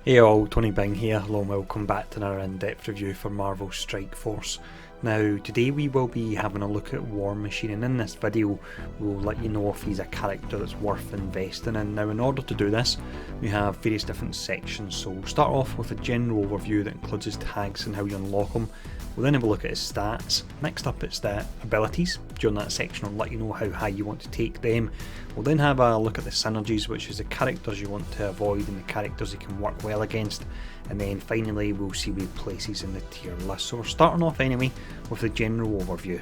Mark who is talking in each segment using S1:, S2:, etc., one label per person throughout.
S1: Hey all, Tony Bing here. Hello and welcome back to another in-depth review for Marvel Strike Force. Now today we will be having a look at War Machine, and in this video we'll let you know if he's a character that's worth investing in. Now in order to do this we have various different sections, so we'll start off with a general overview that includes his tags and how you unlock them. We'll then have a look at his stats. Next up it's the abilities. During that section I'll let you know how high you want to take them. We'll then have a look at the synergies, which is the characters you want to avoid and the characters you can work well against. And then finally we'll see where he places in the tier list. So we're starting off anyway with the general overview.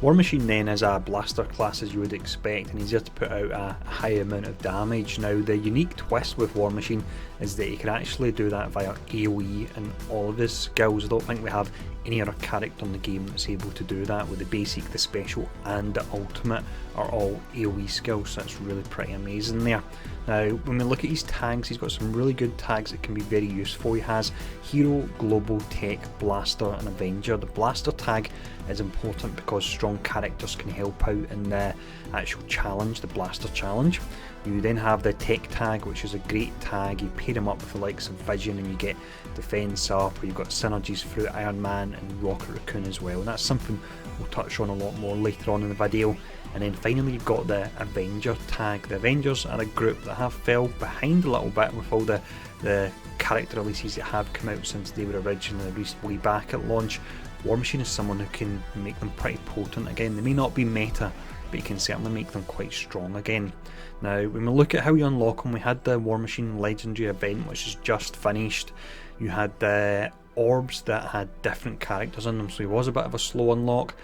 S1: War Machine then is a blaster class as you would expect, and he's here to put out a high amount of damage. Now the unique twist with War Machine is that he can actually do that via AoE and all of his skills. I don't think we have any other character in the game that's able to do that, with the basic, the special and the ultimate are all AoE skills, so that's really pretty amazing there. Now when we look at his tags, he's got some really good tags that can be very useful. He has Hero, Global, Tech, Blaster and Avenger. The Blaster tag is important because strong characters can help out in the actual challenge, the Blaster challenge. You then have the Tech tag, which is a great tag. You pair him up with the likes of Vision and you get defense up, or you've got synergies through Iron Man and Rocket Raccoon as well, and that's something we'll touch on a lot more later on in the video. And then finally you've got the Avenger tag. The Avengers are a group that have fell behind a little bit with all the character releases that have come out since they were originally released way back at launch. War Machine is someone who can make them pretty potent again. They may not be meta, but you can certainly make them quite strong again. Now when we look at how you unlock them, we had the War Machine Legendary event, which is just finished. You had the orbs that had different characters in them, so it was a bit of a slow unlock.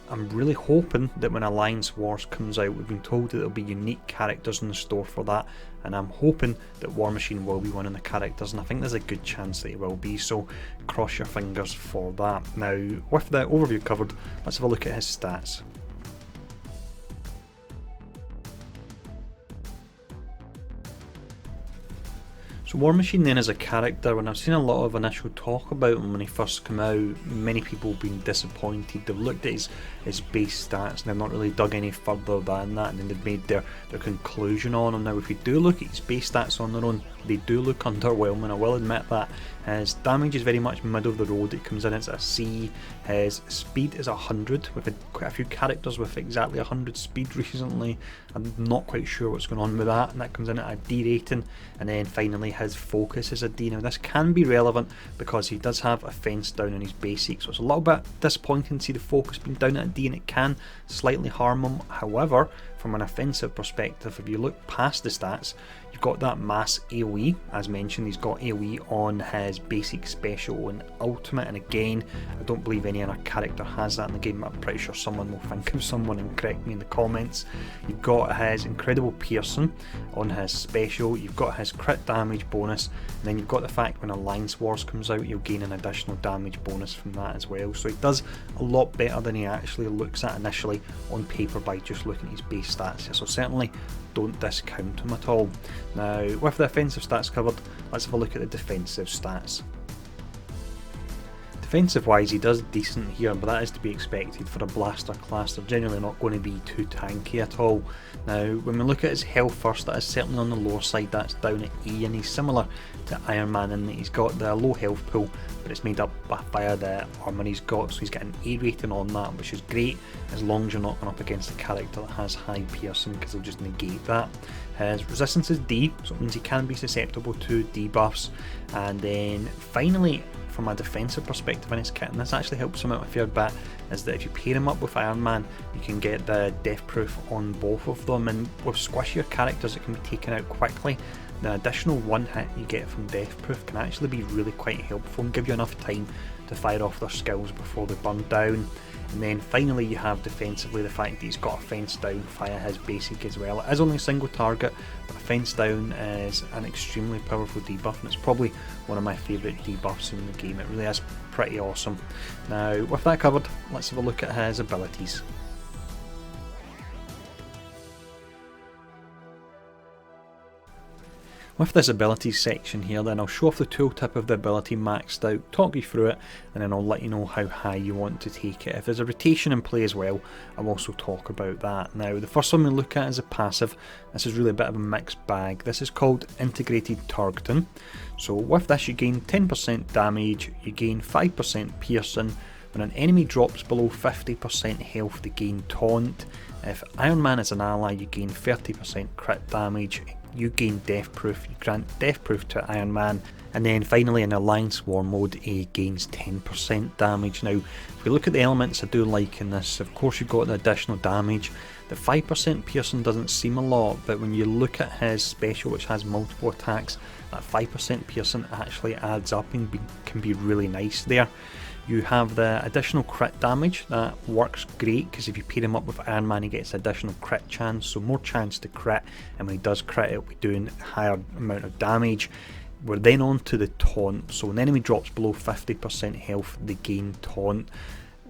S1: I'm really hoping that when Alliance Wars comes out, we've been told that there'll be unique characters in the store for that, and I'm hoping that War Machine will be one of the characters, and I think there's a good chance that he will be, so cross your fingers for that. Now with the overview covered, let's have a look at his stats. So War Machine then is a character, when I've seen a lot of initial talk about him when he first came out, many people have been disappointed. They've looked at his base stats and they've not really dug any further than that, and then they've made their conclusion on him. Now if we do look at his base stats on their own, they do look underwhelming, I will admit that. His damage is very much middle of the road, it comes in as a C. His speed is 100, we've had quite a few characters with exactly 100 speed recently. I'm not quite sure what's going on with that, and that comes in at a D rating. And then finally his focus is a D. Now this can be relevant because he does have a fence down in his basic, so it's a little bit disappointing to see the focus being down at a D, and it can slightly harm him. However, from an offensive perspective, if you look past the stats, you've got that mass AoE. As mentioned, he's got AoE on his basic, special and ultimate, and again I don't believe any other character has that in the game, but I'm pretty sure someone will think of someone and correct me in the comments. You've got his incredible piercing on his special, you've got his crit damage bonus, and then you've got the fact when Alliance Wars comes out you'll gain an additional damage bonus from that as well. So he does a lot better than he actually looks at initially on paper by just looking at his base stats here, so certainly don't discount him at all. Now with the offensive stats covered, let's have a look at the defensive stats. Defensive wise he does decent here, but that is to be expected for a blaster class. They're generally not going to be too tanky at all. Now when we look at his health first, that is certainly on the lower side, that's down at E, and he's similar to Iron Man in that he's got the low health pool, but it's made up via the armour he's got, so he's got an A rating on that, which is great as long as you're not going up against a character that has high piercing, because they'll just negate that. His resistance is D, so it means he can be susceptible to debuffs. And then finally from a defensive perspective in his kit, and this actually helps him out a fair bit, is that if you pair him up with Iron Man you can get the death proof on both of them, and with squishier characters it can be taken out quickly. The additional one hit you get from death proof can actually be really quite helpful and give you enough time to fire off their skills before they burn down. And then finally you have defensively the fact that he's got a fence down via his basic as well. It is only a single target, but a fence down is an extremely powerful debuff, and it's probably one of my favourite debuffs in the game. It really is pretty awesome. Now with that covered, let's have a look at his abilities. With this abilities section here, then I'll show off the tooltip of the ability maxed out, talk you through it, and then I'll let you know how high you want to take it. If there's a rotation in play as well, I'll also talk about that. Now, the first one we look at is a passive. This is really a bit of a mixed bag. This is called Integrated Targeting. So with this you gain 10% damage, you gain 5% piercing. When an enemy drops below 50% health, they gain taunt. If Iron Man is an ally, you gain 30% crit damage. You gain death proof, you grant death proof to Iron Man, and then finally in Alliance War mode he gains 10% damage. Now if we look at the elements I do like in this, of course you've got the additional damage. The 5% piercing doesn't seem a lot, but when you look at his special which has multiple attacks, that 5% piercing actually adds up and can be really nice there. You have the additional crit damage, that works great because if you pair him up with Iron Man he gets additional crit chance, so more chance to crit, and when he does crit it'll be doing a higher amount of damage. We're then on to the taunt, so when the enemy drops below 50% health they gain taunt.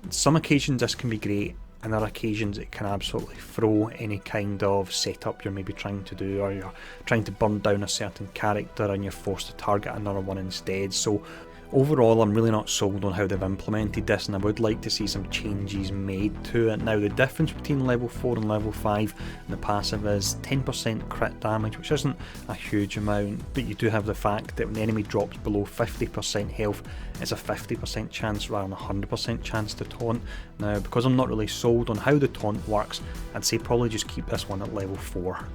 S1: Some occasions this can be great, and other occasions it can absolutely throw any kind of setup you're maybe trying to do, or you're trying to burn down a certain character and you're forced to target another one instead. So overall I'm really not sold on how they've implemented this, and I would like to see some changes made to it. Now the difference between level 4 and level 5 and the passive is 10% crit damage, which isn't a huge amount, but you do have the fact that when the enemy drops below 50% health it's a 50% chance rather than a 100% chance to taunt. Now because I'm not really sold on how the taunt works, I'd say probably just keep this one at level 4.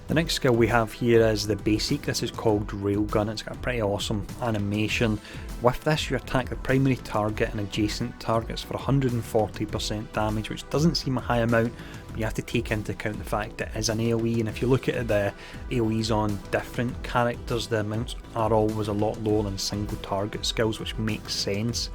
S1: The next skill we have here is the basic. This is called Railgun. It's got a pretty awesome animation. With this you attack the primary target and adjacent targets for 140% damage, which doesn't seem a high amount, but you have to take into account the fact that it is an AoE, and if you look at the AoEs on different characters the amounts are always a lot lower than single target skills, which makes sense.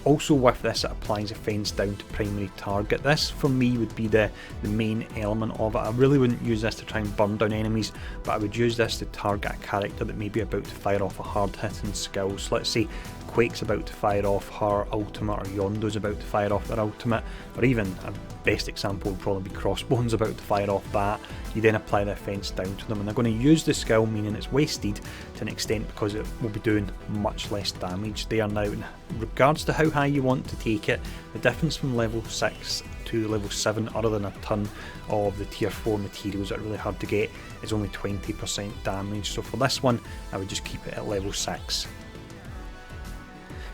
S1: Also with this it applies a fence down to primary target. This for me would be the main element of it. I really wouldn't use this to try and burn down enemies, but I would use this to target a character that may be about to fire off a hard hitting skill. So let's say Quake's about to fire off her ultimate, or Yondo's about to fire off their ultimate, or even a best example would probably be Crossbone's about to fire off that. You then apply the offence down to them, and they're going to use the skill, meaning it's wasted to an extent because it will be doing much less damage there. Now in regards to how high you want to take it, the difference from level 6 to level 7, other than a ton of the tier 4 materials that are really hard to get, is only 20% damage. So for this one I would just keep it at level 6.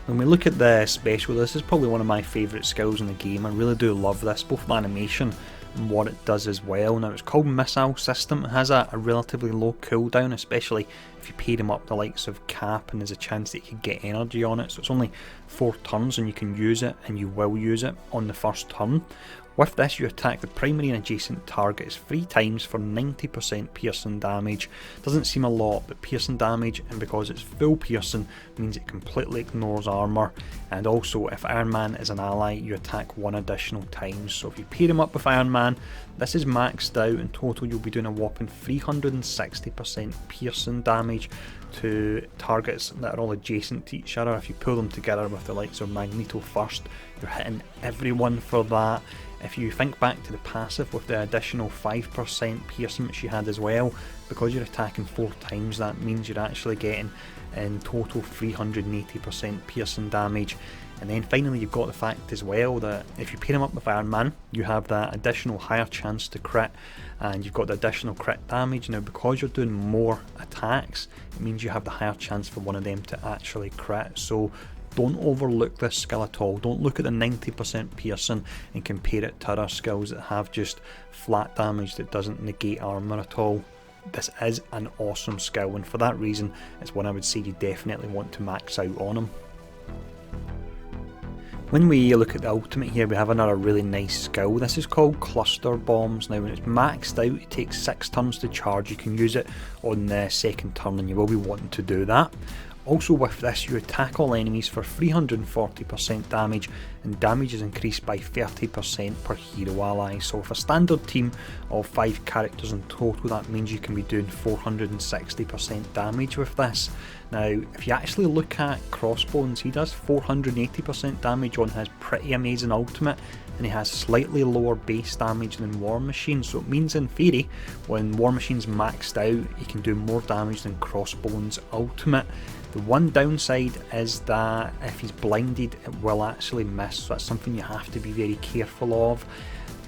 S1: When we look at the special, this is probably one of my favourite skills in the game. I really do love this, both the animation and what it does as well. Now it's called Missile System. It has a relatively low cooldown, especially if you pair him up the likes of Cap, and there's a chance that you could get energy on it. So it's only 4 turns and you can use it, and you will use it on the first turn. With this you attack the primary and adjacent targets 3 times for 90% piercing damage. Doesn't seem a lot, but piercing damage, and because it's full piercing, means it completely ignores armour. And also if Iron Man is an ally you attack 1 additional times. So if you pair him up with Iron Man, this is maxed out. In total you'll be doing a whopping 360% piercing damage to targets that are all adjacent to each other. If you pull them together with the likes of Magneto first, you're hitting everyone for that. If you think back to the passive with the additional 5% piercing which you had as well, because you're attacking 4 times, that means you're actually getting in total 380% piercing damage. And then finally you've got the fact as well that if you pair him up with Iron Man, you have that additional higher chance to crit, and you've got the additional crit damage. Now because you're doing more attacks, it means you have the higher chance for one of them to actually crit. So don't overlook this skill at all. Don't look at the 90% piercing and compare it to other skills that have just flat damage that doesn't negate armour at all. This is an awesome skill, and for that reason it's one I would say you definitely want to max out on him. When we look at the ultimate here, we have another really nice skill. This is called Cluster Bombs. Now when it's maxed out, it takes 6 turns to charge. You can use it on the second turn, and you will be wanting to do that. Also with this you attack all enemies for 340% damage, and damage is increased by 30% per hero ally. So with a standard team of 5 characters in total, that means you can be doing 460% damage with this. Now if you actually look at Crossbones, he does 480% damage on his pretty amazing ultimate, and he has slightly lower base damage than War Machine, so it means in theory when War Machine's maxed out he can do more damage than Crossbone's ultimate. The one downside is that if he's blinded it will actually miss, so that's something you have to be very careful of.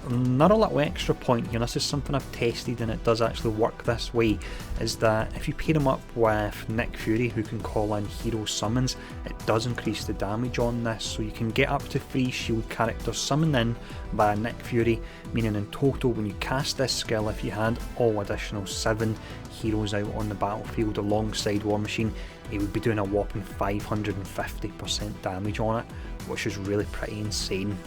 S1: Another little extra point here, and this is something I've tested and it does actually work this way, is that if you pair him up with Nick Fury, who can call in hero summons, it does increase the damage on this, so you can get up to 3 shield characters summoned in by Nick Fury, meaning in total when you cast this skill, if you had all additional 7 heroes out on the battlefield alongside War Machine, he would be doing a whopping 550% damage on it, which is really pretty insane.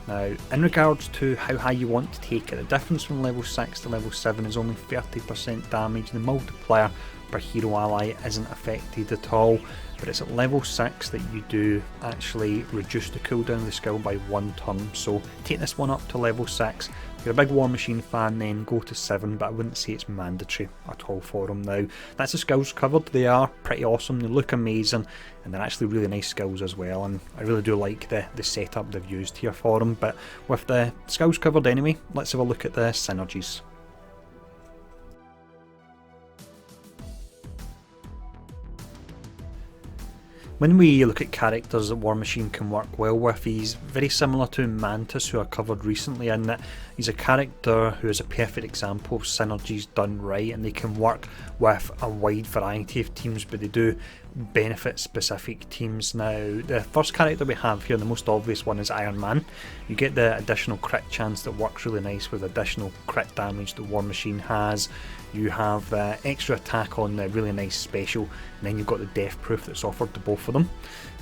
S1: Now, in regards to how high you want to take it, the difference from level 6 to level 7 is only 30% damage. The multiplier per hero ally isn't affected at all, but it's at level 6 that you do actually reduce the cooldown of the skill by 1 turn, so take this one up to level 6. If you're a big War Machine fan then go to 7, but I wouldn't say it's mandatory at all for them now. That's the skills covered. They are pretty awesome, they look amazing, and they're actually really nice skills as well, and I really do like the setup they've used here for them. But with the skills covered anyway, let's have a look at the synergies. When we look at characters that War Machine can work well with, he's very similar to Mantis, who I covered recently, in that he's a character who is a perfect example of synergies done right, and they can work with a wide variety of teams, but they do benefit specific teams. Now, the first character we have here, the most obvious one, is Iron Man. You get the additional crit chance that works really nice with additional crit damage that War Machine has. You have the extra attack on the really nice special, and then you've got the death proof that's offered to both of them.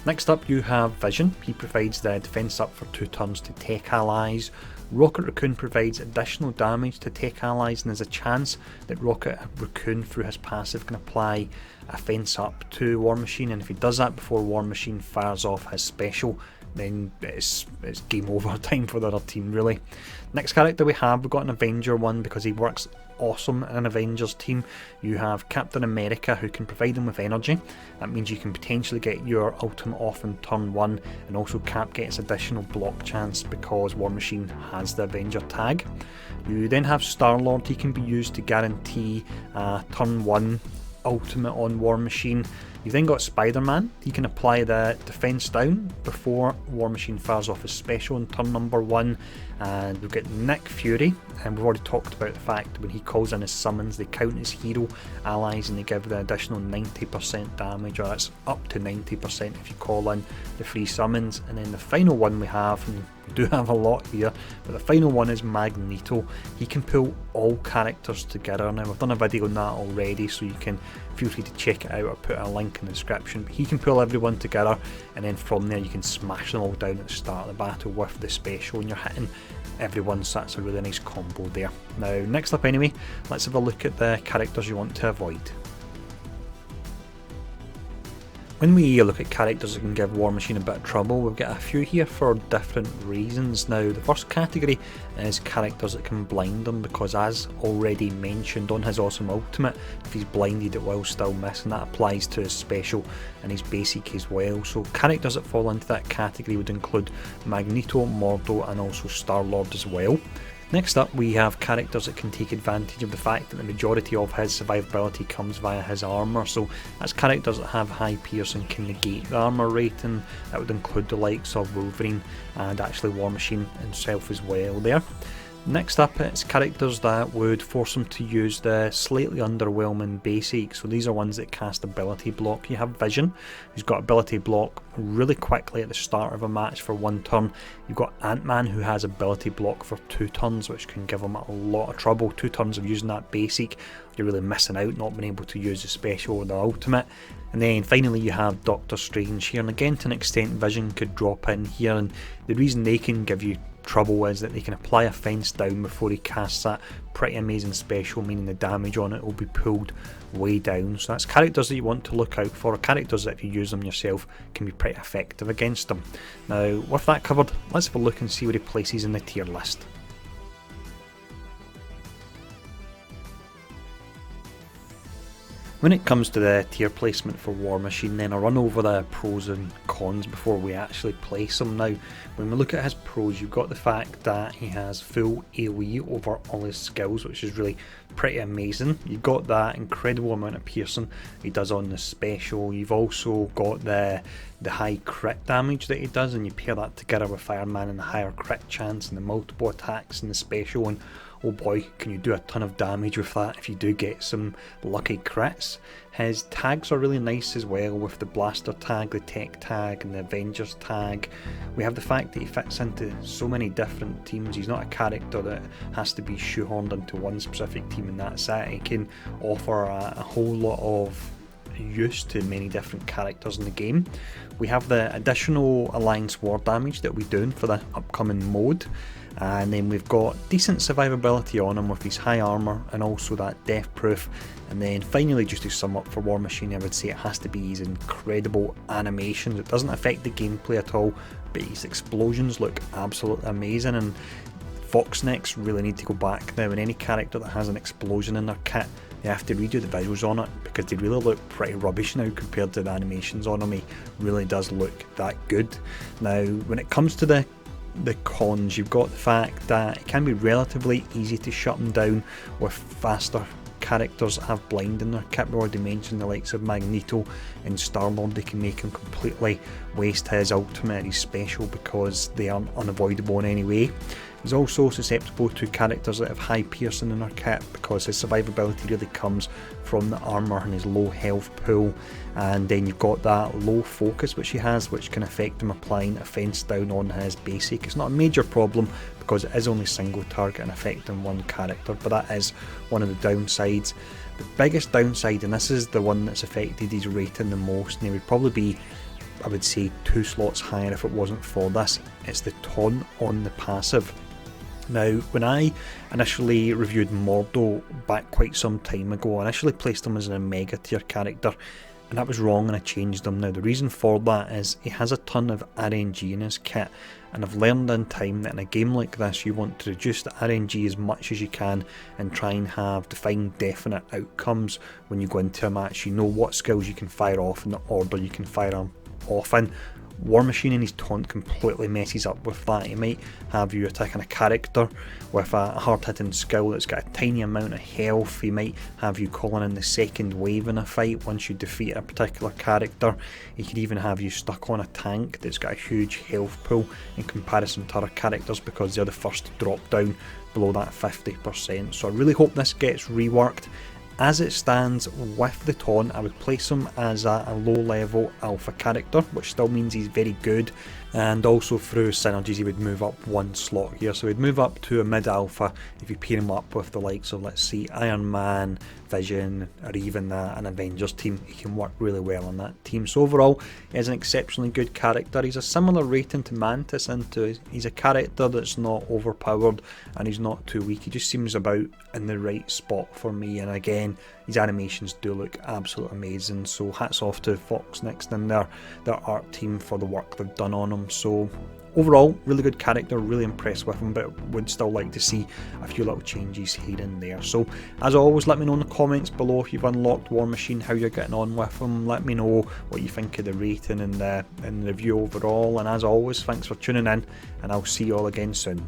S1: Next up you have Vision. He provides the defense up for 2 turns to tech allies. Rocket Raccoon provides additional damage to tech allies, and there's a chance that Rocket Raccoon through his passive can apply a fence up to War Machine, and if he does that before War Machine fires off his special, then it's game over time for the other team really. Next character we've got an Avenger one because he works awesome in an Avengers team. You have Captain America, who can provide them with energy. That means you can potentially get your ultimate off in turn 1, and also Cap gets additional block chance because War Machine has the Avenger tag. You then have Star-Lord. He can be used to guarantee turn 1 ultimate on War Machine. You've then got Spider-Man. He can apply the defense down before War Machine fires off his special in turn number 1. And we've got Nick Fury, and we've already talked about the fact that when he calls in his summons, they count as hero allies and they give the additional 90% damage, or that's up to 90% if you call in the free summons. And then the final one we have, and we do have a lot here, but the final one is Magneto. He can pull all characters together. Now, we've done a video on that already, so you can feel free to check it out or put a link in the description. But he can pull everyone together, and then from there you can smash them all down at the start of the battle with the special, and you're hitting everyone, so that's a really nice combo there. Now, next up anyway, let's have a look at the characters you want to avoid. When we look at characters that can give War Machine a bit of trouble, we've got a few here for different reasons. Now, the first category is characters that can blind him, because as already mentioned on his awesome ultimate, if he's blinded it will still miss, and that applies to his special and his basic as well. So characters that fall into that category would include Magneto, Mordo, and also Star-Lord as well. Next up, we have characters that can take advantage of the fact that the majority of his survivability comes via his armour, so that's characters that have high pierce and can negate the armour rating. That would include the likes of Wolverine and actually War Machine himself as well there. Next up, it's characters that would force him to use the slightly underwhelming basic, so these are ones that cast ability block. You have Vision, who's got ability block really quickly at the start of a match for 1 turn. You've got Ant-Man, who has ability block for 2 turns, which can give him a lot of trouble. 2 turns of using that basic, you're really missing out, not being able to use the special or the ultimate. And then finally you have Doctor Strange here, and again to an extent Vision could drop in here, and the reason they can give you trouble is that they can apply a fence down before he casts that pretty amazing special, meaning the damage on it will be pulled way down. So that's characters that you want to look out for, characters that if you use them yourself can be pretty effective against them. Now, with that covered, let's have a look and see where he places in the tier list. When it comes to the tier placement for War Machine, then I'll run over the pros and cons cons before we actually place him. Now, when we look at his pros, you've got the fact that he has full AoE over all his skills, which is really pretty amazing. You've got that incredible amount of piercing he does on the special. You've also got the high crit damage that he does, and you pair that together with Fireman and the higher crit chance and the multiple attacks and the special, and oh boy, can you do a ton of damage with that if you do get some lucky crits. His tags are really nice as well, with the blaster tag, the tech tag and the Avengers tag. We have the fact that he fits into so many different teams. He's not a character that has to be shoehorned into one specific team and that's it. He can offer a whole lot of use to many different characters in the game. We have the additional Alliance War damage that we're doing for the upcoming mode, and then we've got decent survivability on him with his high armour and also that death proof. And then finally, just to sum up for War Machine, I would say it has to be his incredible animations. It doesn't affect the gameplay at all, but his explosions look absolutely amazing, and Foxnex really need to go back now, and any character that has an explosion in their kit, they have to redo the visuals on it because they really look pretty rubbish now compared to the animations on him. He really does look that good. Now, when it comes to the cons, you've got the fact that it can be relatively easy to shut him down with faster characters that have blind in their kit. We already mentioned the likes of Magneto and Star-Lord. They can make him completely waste his ultimate and his special because they are unavoidable in any way. He's also susceptible to characters that have high piercing in their kit because his survivability really comes from the armour and his low health pool. And then you've got that low focus which he has, which can affect him applying offence down on his basic. It's not a major problem because it is only single target and affecting one character, but that is one of the downsides. The biggest downside, and this is the one that's affected his rating the most, and he would probably be, I would say, 2 slots higher if it wasn't for this, it's the taunt on the passive. Now, when I initially reviewed Mordo back quite some time ago, I initially placed him as an Omega tier character, and that was wrong and I changed him. Now, the reason for that is he has a ton of RNG in his kit, and I've learned in time that in a game like this you want to reduce the RNG as much as you can and try and have defined definite outcomes when you go into a match. You know what skills you can fire off and the order you can fire them off in. War Machine and his taunt completely messes up with that. He might have you attacking a character with a hard hitting skill that's got a tiny amount of health. He might have you calling in the second wave in a fight once you defeat a particular character. He could even have you stuck on a tank that's got a huge health pool in comparison to other characters because they're the first to drop down below that 50%. So I really hope this gets reworked. As it stands with the taunt, I would place him as a low level alpha character, which still means he's very good, and also through synergies he would move up 1 slot here, so he'd move up to a mid alpha if you pair him up with the likes of, let's see, Iron Man, Vision, or even an Avengers team. He can work really well on that team. So overall, he's an exceptionally good character. He's a similar rating to Mantis into he's a character that's not overpowered and he's not too weak. He just seems about in the right spot for me, and again, his animations do look absolutely amazing, so hats off to Foxnex and their art team for the work they've done on him. So overall, really good character, really impressed with him, but would still like to see a few little changes here and there. So as always, let me know in the comments below if you've unlocked War Machine, how you're getting on with him. Let me know what you think of the rating and the review overall, and as always, thanks for tuning in, and I'll see you all again soon.